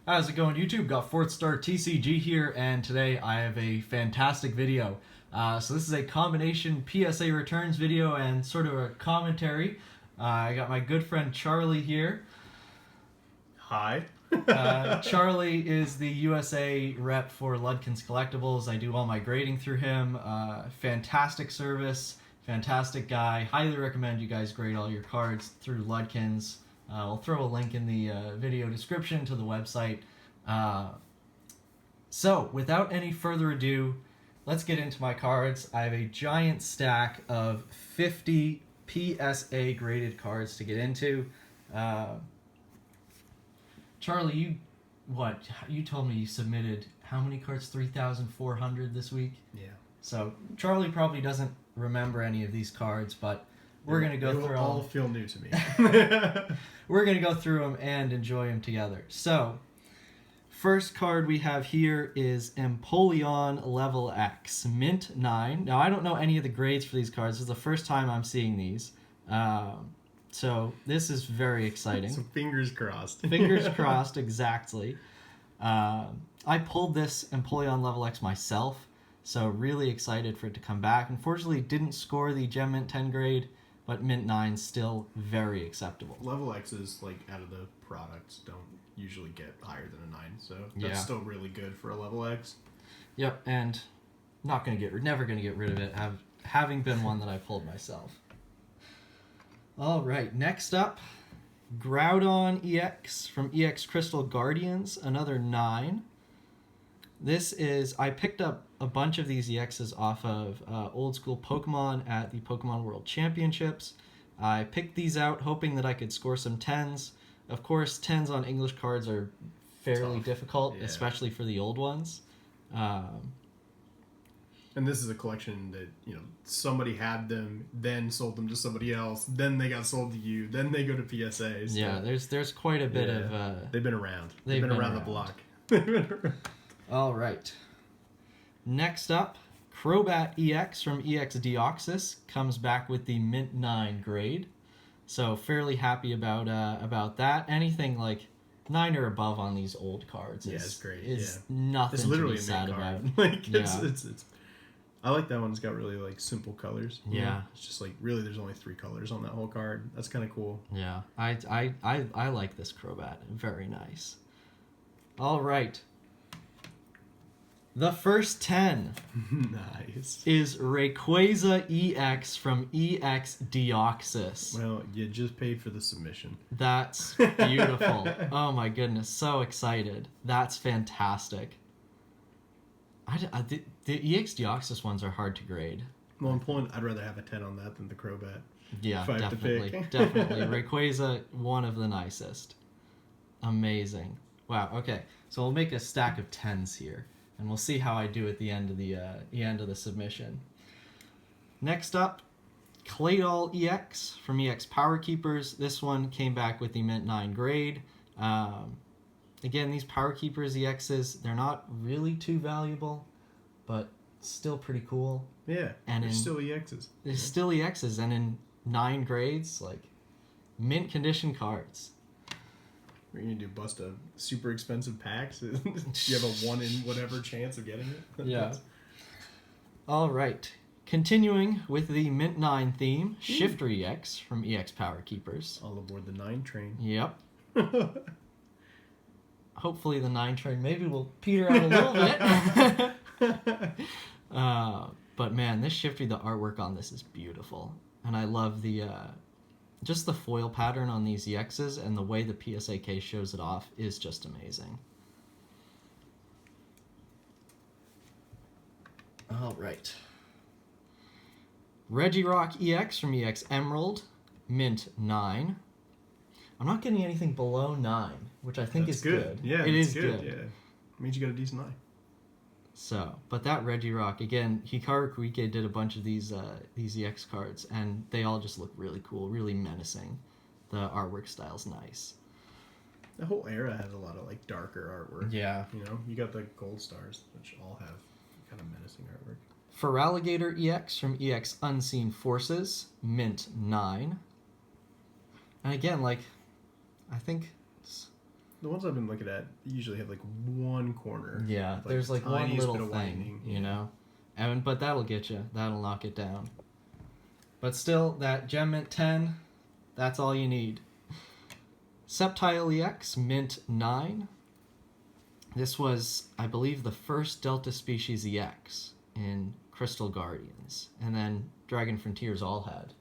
How's it going, YouTube? Got FourthStarTCG here, and today I have a fantastic video. So this is a combination PSA returns video and sort of a commentary. I got my good friend Charlie here. Hi. Charlie is the USA rep for Ludkins Collectibles. I do all my grading through him. Fantastic service, fantastic guy. Highly recommend you guys grade all your cards through Ludkins. I'll throw a link in the video description to the website. So, without any further ado, let's get into my cards. I have a giant stack of 50 PSA graded cards to get into. Charlie, you told me you submitted how many cards? 3,400 this week? Yeah. So, Charlie probably doesn't remember any of these cards, but we're going to go through them. All feel new to me. We're going to go through them and enjoy them together. So, first card we have here is Empoleon Level X, Mint 9. Now, I don't know any of the grades for these cards. This is the first time I'm seeing these. So, this is very exciting. So, fingers crossed. Fingers crossed, exactly. I pulled this Empoleon Level X myself, so really excited for it to come back. Unfortunately, it didn't score the Gem Mint 10 grade, but Mint 9 still very acceptable. Level X's, like, out of the products, don't usually get higher than a 9, so that's still really good for a Level X. Yep, and never gonna get rid of it, having been one that I pulled myself. All right, next up, Groudon EX from EX Crystal Guardians, another 9. This is, I picked up a bunch of these EXs off of old school Pokemon at the Pokemon World Championships. I picked these out hoping that I could score some 10s. Of course, 10s on English cards are fairly difficult, especially for the old ones. And this is a collection that, you know, somebody had them, then sold them to somebody else, then they got sold to you, then they go to PSA. So, yeah, there's quite a bit of... they've been around. They've been around the block. All right. Next up, Crobat EX from EX Deoxys comes back with the Mint 9 grade. So fairly happy about that. Anything like 9 or above on these old cards it's great. Nothing it's literally to be sad about. Like it's I like that one. It's got really like simple colors. Yeah. It's just like really there's only 3 colors on that whole card. That's kind of cool. Yeah. I like this Crobat. Very nice. All right. The first 10 nice. is Rayquaza EX from EX Deoxys. Well, you just paid for the submission. That's beautiful. Oh my goodness, so excited. That's fantastic. The EX Deoxys ones are hard to grade. Well, I'm pulling, I'd rather have a 10 on that than the Crobat. Yeah, definitely. Definitely. Rayquaza, one of the nicest. Amazing. Wow, okay. So we'll make a stack of 10s here. And we'll see how I do at the end of the submission. Next up, Claydol EX from EX Power Keepers. This one came back with the Mint 9 grade. Again, these Power Keepers EXs, they're not really too valuable, but still pretty cool. Yeah, and they're still EXs. They're still EXs, and in 9 grades, like, mint condition cards. We're going to bust a super expensive packs? Do you have a 1 in whatever chance of getting it? Yeah. All right. Continuing with the Mint 9 theme, Shifter EX from EX Power Keepers. All aboard the 9 train. Yep. Hopefully the 9 train maybe will peter out a little bit. But man, this Shifter, the artwork on this is beautiful. And I love the... just the foil pattern on these EXs and the way the PSA case shows it off is just amazing. All right. Regirock EX from EX Emerald, Mint 9. I'm not getting anything below 9, which I think is good. Yeah, it is good. Yeah, it means you got a decent eye. So, but that Regirock, again, Hikaru Koike did a bunch of these EX cards, and they all just look really cool, really menacing. The artwork style's nice. The whole era has a lot of, like, darker artwork. Yeah. You know, you got the Gold Stars, which all have kind of menacing artwork. Feraligatr EX from EX Unseen Forces, Mint 9. And again, like, I think the ones I've been looking at usually have like one corner. Yeah, with, there's like one tiniest little bit of thing, whitening. you know? And but that'll get you. That'll knock it down. But still, that Gem Mint 10, that's all you need. Sceptile EX, Mint 9. This was, I believe, the first Delta Species EX in Crystal Guardians. And then Dragon Frontiers all had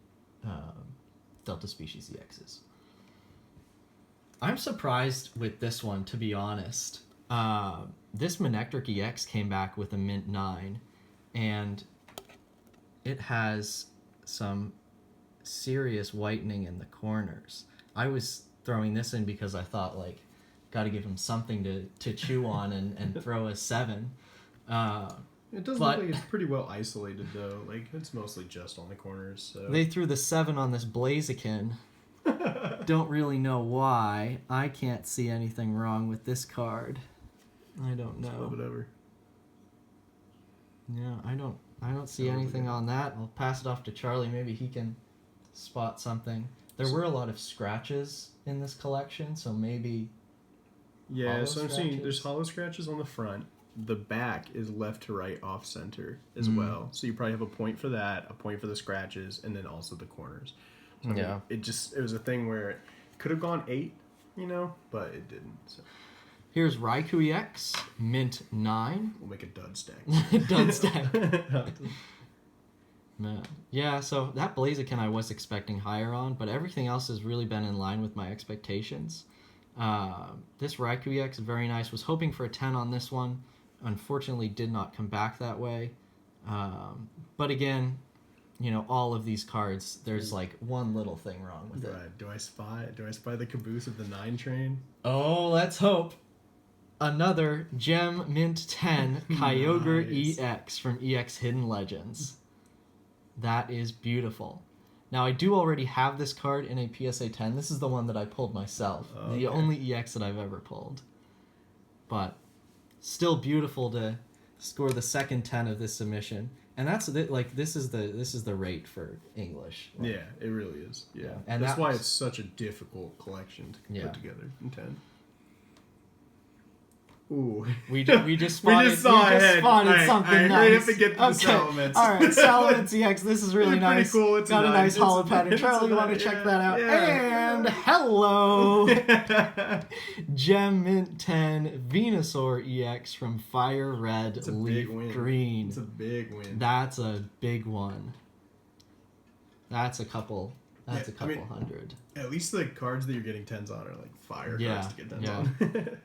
Delta Species EXs. I'm surprised with this one, to be honest. This Manectric EX came back with a Mint 9, and it has some serious whitening in the corners. I was throwing this in because I thought, like, got to give him something to chew on and throw a 7. It does look like it's pretty well isolated, though. Like, it's mostly just on the corners. So they threw the 7 on this Blaziken. Don't really know why. I can't see anything wrong with this card. I don't know. Flip it over. Yeah, I don't see anything on that. I'll pass it off to Charlie. Maybe he can spot something. There were a lot of scratches in this collection, so maybe. Yeah, hollow so I'm seeing scratches? there's hollow scratches on the front. The back is left to right off center as well. So you probably have a point for that, a point for the scratches, and then also the corners. So I mean, Yeah. it was a thing where it could have gone 8, you know, but it didn't. So Here's Raikou EX, Mint 9. we'll make a dud stack. Done stack. Man. Yeah, so that Blaziken I was expecting higher on, but everything else has really been in line with my expectations. This Raikou EX is very nice. Was hoping for a 10 on this one. Unfortunately, did not come back that way. But again, you know, all of these cards, there's like one little thing wrong with it. Right. Do I spy the caboose of the 9 train? Oh, let's hope. Another Gem Mint 10 Kyogre Nice. EX from EX Hidden Legends. That is beautiful. Now, I do already have this card in a PSA 10. This is the one that I pulled myself. Okay. The only EX that I've ever pulled. But still beautiful to score the second 10 of this submission. And that's like this is the rate for English. Like, Yeah, it really is. Yeah. And that's that why was- it's such a difficult collection to Yeah. put together in 10. Ooh. We just spotted, We just saw ahead. spotted something Alright, nice. hurry up and get to the Salamence. All right, Salamence EX. This is really It's pretty nice. cool. It's Got a a nice nine. hollow It's a- pattern. it's Charlie, a you want to nine. check Yeah, that out? yeah. And hello, Gem Mint 10 Venusaur EX from Fire Red It's a Leaf big win. Green. It's a big win. That's a big one. That's a couple. That's Yeah, a couple I mean, hundred. At least the cards that you're getting 10s on are like fire Yeah, cards to get 10s yeah. on.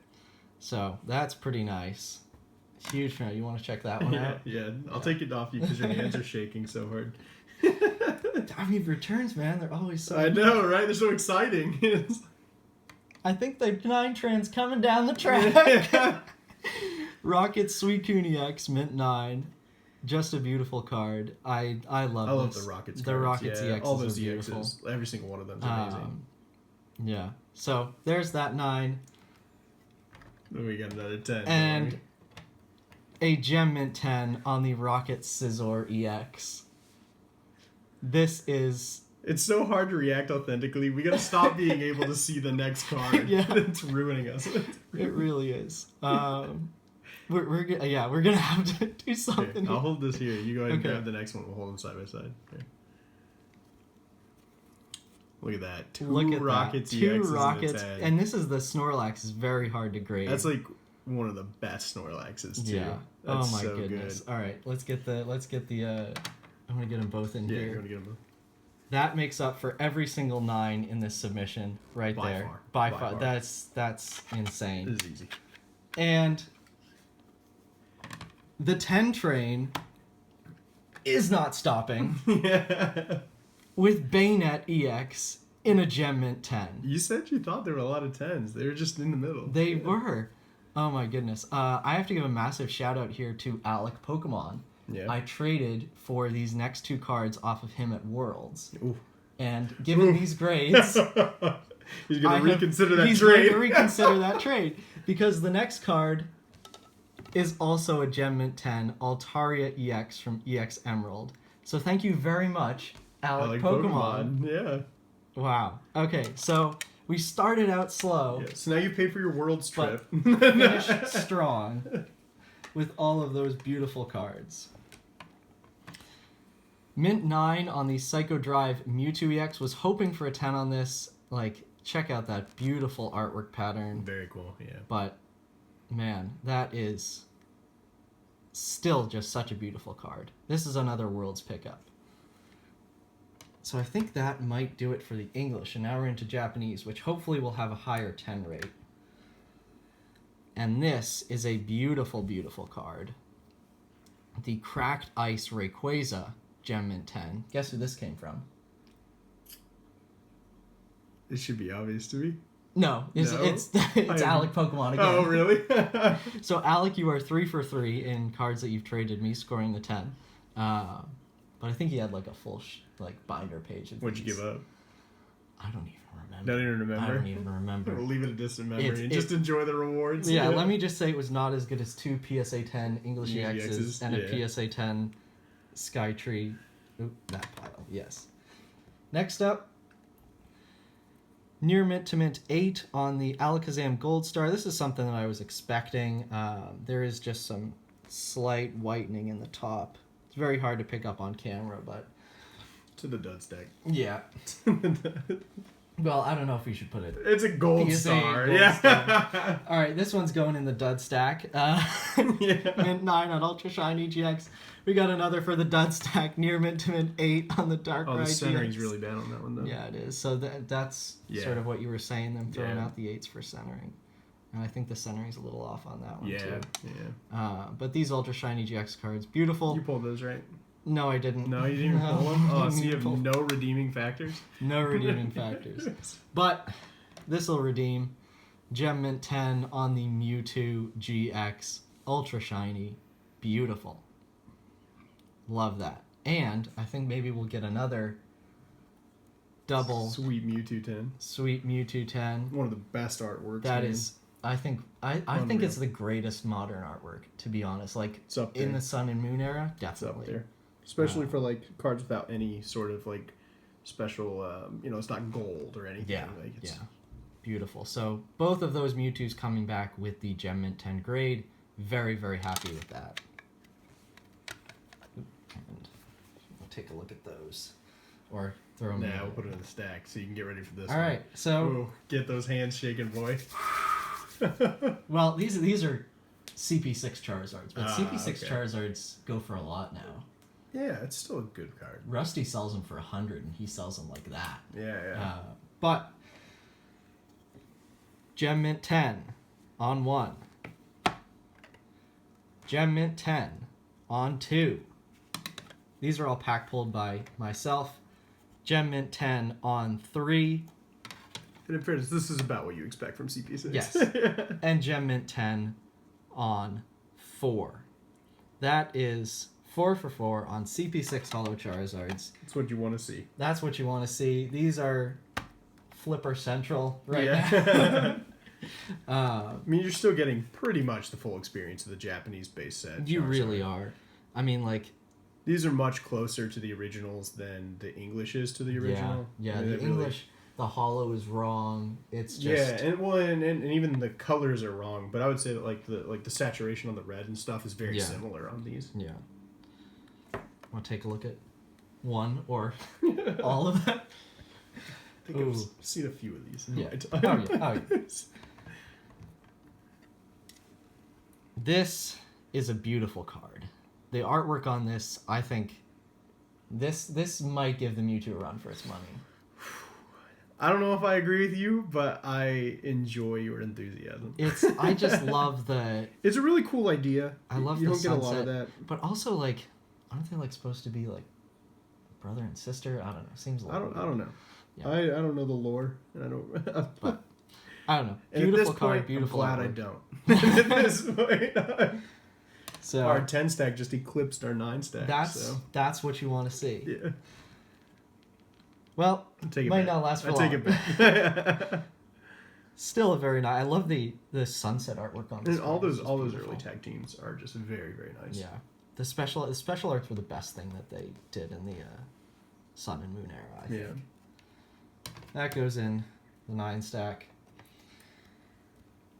So that's pretty nice. Huge fan. You want to check that one out? yeah. I'll take it off you because your hands are shaking so hard. I mean, returns, man. They're always so. I know, right? They're so exciting. I think the 9-trans coming down the track. Rocket Suicune X, Mint 9. Just a beautiful card. I love I love this. the Rockets. The cards. Rockets yeah, EXs all those are beautiful. EXs. Every single one of them is amazing. Yeah. So there's that 9. Then we got another 10. And a Gem Mint 10 on the Rocket Scizor EX. This is... It's so hard to react authentically. We gotta stop being able to see the next card. Yeah. It's ruining us. It really is. We're gonna have to do something. Here, I'll hold this here. You go ahead and Okay. grab the next one. We'll hold them side by side. Here. Look at that. Two Look at Rockets that. Two EXs Rockets, in a 10. and this is the Snorlax is very hard to grade. That's like one of the best Snorlaxes too. yeah. That's Oh my so goodness. good. All right, let's get the. I'm gonna get them both in Yeah, here. you want to get them both? That makes up for every single 9 in this submission right By there. far. By By far. far. That's insane. This is easy. And the 10 train is not stopping Yeah. with Bayonet EX in a Gem Mint 10. You said you thought there were a lot of 10s. They were just in the middle. They were. Oh my goodness. I have to give a massive shout out here to Alec Pokemon. Yeah. I traded for these next 2 cards off of him at Worlds. Ooh. And given these grades, He's gonna reconsider that he's trade. going to reconsider that trade. Because the next card is also a Gem Mint 10 Altaria EX from EX Emerald. So thank you very much, Alec I like Pokemon. Yeah. Wow. Okay, so We started out slow, Yeah, so now you paid for your Worlds trip. finished strong with all of those beautiful cards. Mint 9 on the Psycho Drive Mewtwo EX. Was hoping for a 10 on this. Like, check out that beautiful artwork pattern. Very cool, yeah. But, man, that is still just such a beautiful card. This is another Worlds pickup. So I think that might do it for the English. And now we're into Japanese, which hopefully will have a higher 10 rate. And this is a beautiful, beautiful card. The Cracked Ice Rayquaza Gem Mint 10. Guess who this came from? It should be obvious to me. No, it's Alec Pokemon again. Oh, really? So, Alec, you are 3 for 3 in cards that you've traded me, scoring the 10. But I think he had like a full binder page. What'd you give up? I don't even remember. Don't even remember? I don't even remember. We'll leave it a distant memory and just enjoy the rewards. Yeah, let me just say it was not as good as 2 PSA 10 English EXs, EXs and a PSA 10 Skytree. Oop, that pile, yes. Next up, Near Mint to Mint 8 on the Alakazam Gold Star. This is something that I was expecting. There is just some slight whitening in the top. It's very hard to pick up on camera, but... To the dud stack. Yeah. Well, I don't know if we should put it. It's a gold PSA star. Gold Yeah. Star. All right, this one's going in the dud stack. Mint 9 on Ultra Shiny GX. We got another for the dud stack. Near Mint to Mint 8 on the Dark Ride the centering's GX. really bad on that one, though. Yeah, it is. So that's sort of what you were saying, them throwing out the 8s for centering. And I think the centering's a little off on that one, too. Yeah. But these Ultra Shiny GX cards, beautiful. You pulled those, right? No, I didn't. No, you didn't even pull them? Oh, so you have no redeeming factors? No redeeming factors. But this will redeem. Gem Mint 10 on the Mewtwo GX. Ultra Shiny. Beautiful. Love that. And I think maybe we'll get another double... Sweet Mewtwo 10. Sweet Mewtwo 10. One of the best artworks. That is... I think it's the greatest modern artwork, to be honest. Like, it's up there. in the Sun and Moon era, definitely. It's up there. Especially for, like, cards without any sort of, like, special, it's not gold or anything. Yeah, it's... Beautiful. So, both of those Mewtwo's coming back with the Gem Mint 10 grade. Very, very happy with that. And we'll take a look at those. Or throw them in. We'll put it in the stack so you can get ready for this All right, so... Ooh, get those hands shaking, boy. Well, these are CP6 Charizards, but CP6 okay. Charizards go for a lot now. Yeah, it's still a good card. Rusty sells them for 100, and he sells them like that. Yeah. But Gem Mint 10 on 1. Gem Mint 10 on 2. These are all pack pulled by myself. Gem Mint 10 on 3. And in fairness, this is about what you expect from CP6. Yes. And Gem Mint 10 on 4. That is 4 for 4 on CP6 Holo Charizards. That's what you want to see. That's what you want to see. These are Flipper Central right now. I mean, you're still getting pretty much the full experience of the Japanese base set. You really are. I mean, like... These are much closer to the originals than the English is to the original. Yeah, the English... The holo is wrong. It's just and even the colors are wrong. But I would say that the saturation on the red and stuff is very similar on these. Yeah. Want to take a look at one or all of that? I think I've seen a few of these. Yeah. Oh yeah. This is a beautiful card. The artwork on this, I think, this might give the Mewtwo a run for its money. I don't know if I agree with you, but I enjoy your enthusiasm. I just love the... It's a really cool idea. I love you the don't sunset, get a lot of that. But also, like, aren't they, like, supposed to be, like, brother and sister? I don't know. Seems a little... I don't know. Yeah. I don't know the lore, and I don't... But, I don't know. Beautiful card, point, beautiful I'm glad artwork. I don't. At this point, so our 10 stack just eclipsed our 9 stack. That's what you want to see. Yeah. Well, might not last for long. I take it back. Still a very nice. I love the sunset artwork on this. And all those early tag teams are just very, very nice. Yeah, the special arts were the best thing that they did in the Sun and Moon era. I think. That goes in the 9 stack.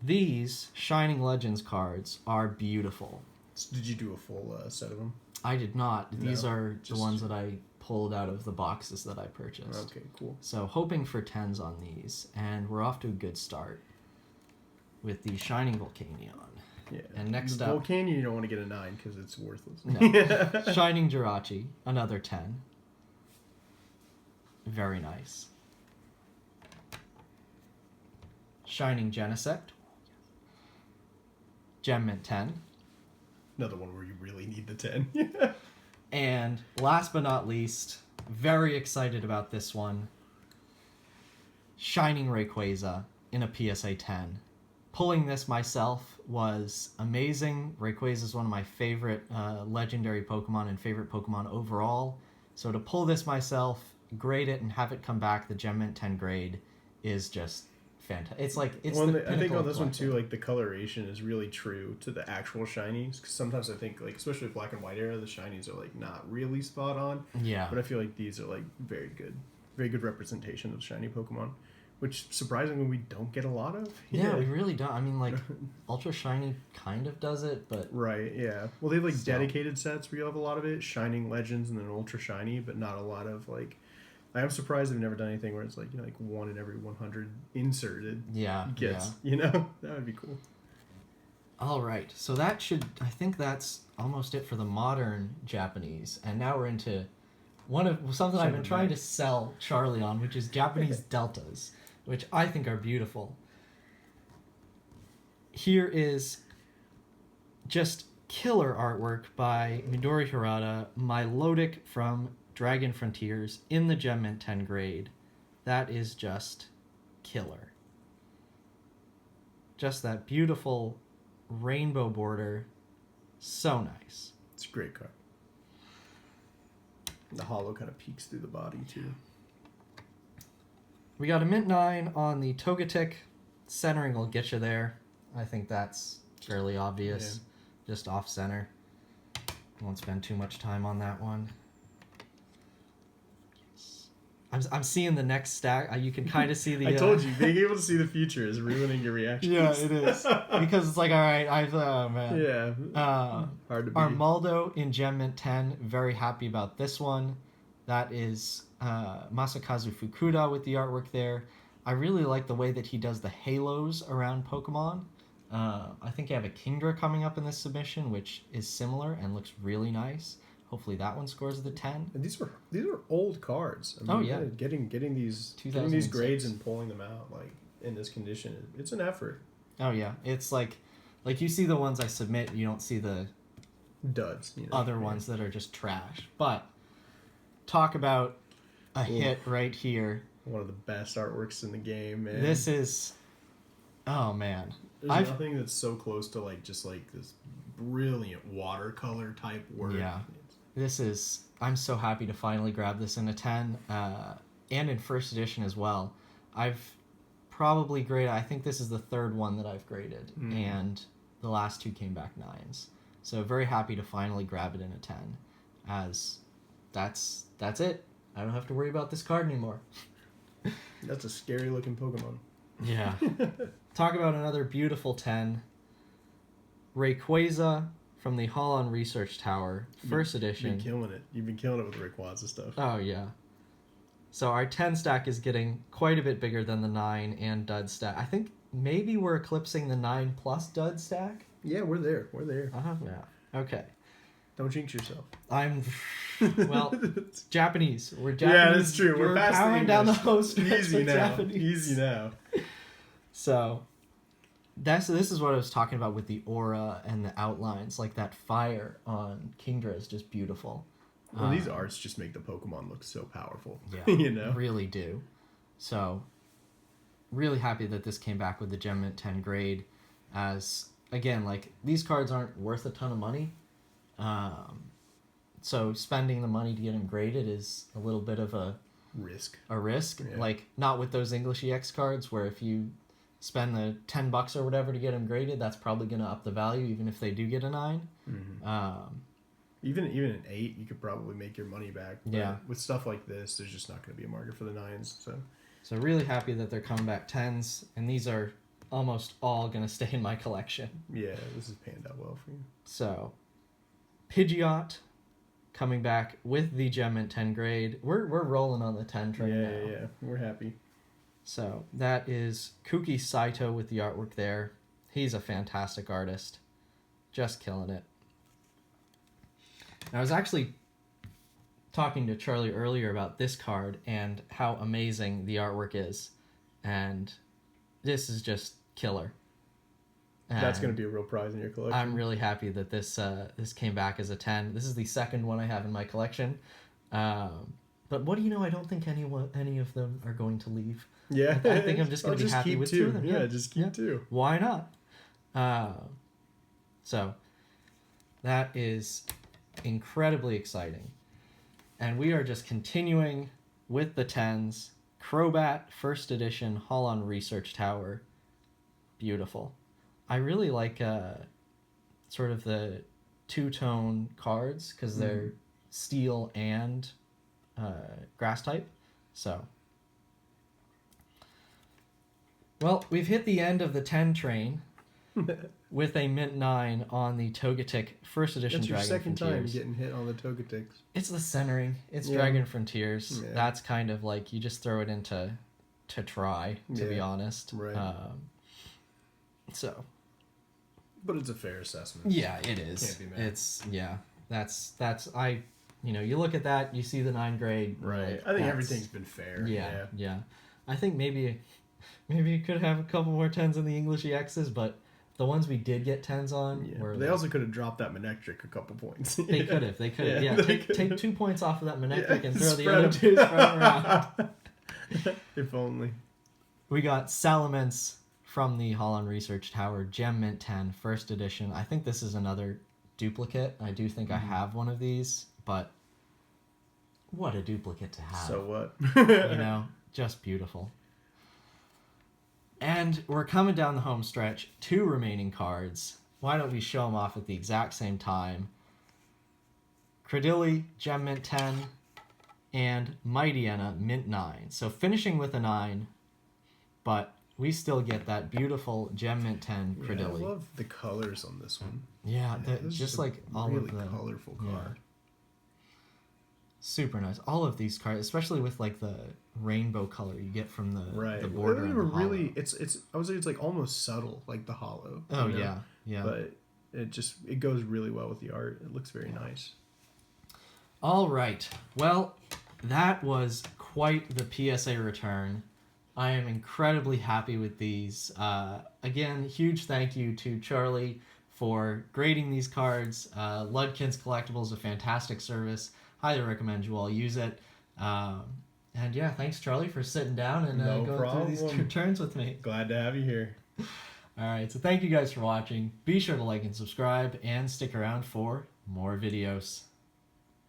These Shining Legends cards are beautiful. So did you do a full set of them? I did not. These No, are the just- ones that I pulled out of the boxes that I purchased. Okay, cool. So hoping for 10s on these, and we're off to a good start with the Shining Volcanion. Yeah. And next the up... Volcanion, you don't want to get a 9 because it's worthless. No. Shining Jirachi, another 10. Very nice. Shining Genesect. Gem Mint 10. Another one where you really need the 10. And last but not least, very excited about this one. Shining Rayquaza in a PSA 10. Pulling this myself was amazing. Rayquaza is one of my favorite legendary Pokemon and favorite Pokemon overall. So to pull this myself, grade it, and have it come back the Gem Mint 10 grade is just fantastic. It's like it's well, the I think pinnacle on of this one too, collecting. like the coloration is really true to the actual shinies. Because sometimes I think, like especially Black and White era, the shinies are like not really spot on. Yeah. But I feel like these are like very good representation of shiny Pokemon, which surprisingly we don't get a lot of. Yeah, we really don't. I mean, like, Ultra Shiny kind of does it, but... Right, yeah. Well, they have like Still. dedicated sets where you have a lot of it, Shining Legends and then Ultra Shiny, but not a lot of like... I am surprised they've never done anything where it's like, you know, like 1 in every 100 inserted Yeah, gets, yeah. you know? That would be cool. All right, so that should... I think that's almost it for the modern Japanese. And now we're into something I've been trying to sell Charlie on, which is Japanese deltas, which I think are beautiful. Here is just killer artwork by Midori Hirata, Milotic from Dragon Frontiers in the Gem Mint 10 grade. That is just killer. Just that beautiful rainbow border. So nice. It's a great card. The hollow kind of peeks through the body too. We got a Mint 9 on the Togetic. Centering will get you there. I think that's fairly obvious. Just off center. Won't spend too much time on that one. I'm seeing the next stack. You can kind of see the... I told you, being able to see the future is ruining your reaction. Yeah, it is. Because it's like, all right, oh, man. Yeah. Hard to beat. Armaldo in Gem Mint 10. Very happy about this one. That is Masakazu Fukuda with the artwork there. I really like the way that he does the halos around Pokemon. I think you have a Kingdra coming up in this submission, which is similar and looks really nice. Hopefully that one scores the 10. And these are old cards. I mean, getting these 2006. grades and pulling them out like in this condition, it's an effort. Oh yeah, it's like you see the ones I submit, you don't see the Duds. You know? other ones that are just trash. But talk about a hit right here. One of the best artworks in the game, man. This is, oh man. There's nothing that's so close to like just like this brilliant watercolor type work. Yeah. This is, I'm so happy to finally grab this in a 10, and in first edition as well. I've probably graded, I think this is the third one that I've graded, and the last 2 came back 9s. So very happy to finally grab it in a 10, as that's it. I don't have to worry about this card anymore. That's a scary looking Pokemon. Yeah. Talk about another beautiful 10. Rayquaza from the Holon Research Tower, first edition. You've been killing it. You've been killing it with Rayquaza stuff. Oh, yeah. So our 10 stack is getting quite a bit bigger than the 9 and dud stack. I think maybe we're eclipsing the 9 plus dud stack. Yeah, we're there. Yeah. Okay. Don't jinx yourself. Well, Japanese. We're Japanese. Yeah, that's true. We're past powering the down the English. host. Easy now. Japanese. Easy now. So, this is what I was talking about with the aura and the outlines. Like that fire on Kingdra is just beautiful. Well, these arts just make the Pokemon look so powerful. Yeah, you know, really do. So, really happy that this came back with the Gem Mint 10 grade. As again, like these cards aren't worth a ton of money. So spending the money to get them graded is a little bit of a risk. Yeah. Like not with those English EX cards, where if you spend the $10 or whatever to get them graded, that's probably going to up the value, even if they do get a 9. Mm-hmm. Even an 8, you could probably make your money back. But yeah. with stuff like this, there's just not going to be a market for the 9s. So really happy that they're coming back 10s, and these are almost all going to stay in my collection. Yeah, this has panned out well for you. So, Pidgeot coming back with the Gem Mint 10 grade. We're rolling on the 10 train now. Yeah, we're happy. So, that is Kuki Saito with the artwork there. He's a fantastic artist. Just killing it. I was actually talking to Charlie earlier about this card and how amazing the artwork is. And this is just killer. And that's going to be a real prize in your collection. I'm really happy that this came back as a 10. This is the second one I have in my collection. But what do you know? I don't think any of them are going to leave. Yeah. I think I'm just going to be happy with 2 of them. Yeah, just keep 2. Why not? So that is incredibly exciting. And we are just continuing with the 10s. Crobat, first edition, Holon Research Tower. Beautiful. I really like sort of the two-tone cards because they're steel and grass type. So, well, we've hit the end of the 10 train with a Mint 9 on the Togetic first edition That's your Dragon second Frontiers. time getting hit on the Togetics. It's the centering. It's Dragon Frontiers. Yeah. That's kind of like you just throw it into to try, to be honest. Right. So. But it's a fair assessment. Yeah, it is. Can't be mad. It's that's you look at that, you see the 9 grade. Right. Like, I think everything's been fair. Yeah. I think maybe you could have a couple more 10s in the English EXs, but the ones we did get 10s on were... They also could have dropped that Manectric a couple points. They could have. Yeah, take 2 points off of that Manectric and throw the spread other 2 spread around. If only. We got Salamence from the Holon Research Tower, Gem Mint 10, first edition. I think this is another duplicate. I do think I have one of these, but what a duplicate to have. So what? Just beautiful. And we're coming down the home stretch. 2 remaining cards. Why don't we show them off at the exact same time? Credilli, Gem Mint 10, and Mightyena, Mint 9. So finishing with a 9, but we still get that beautiful Gem Mint 10 Credilli. I love the colors on this one. Yeah, just like all really of the... colorful card. Yeah. Super nice. All of these cards, especially with like the rainbow color you get from the border and the hollow. Really, it's I would say it's like almost subtle, like the hollow. Oh yeah. But it goes really well with the art. It looks very nice. All right. Well, that was quite the PSA return. I am incredibly happy with these. Again, huge thank you to Charlie for grading these cards. Ludkins Collectibles, a fantastic service. Highly recommend you all use it. And yeah, thanks Charlie for sitting down and going through these returns with me. Glad to have you here. All right, so thank you guys for watching. Be sure to like and subscribe and stick around for more videos.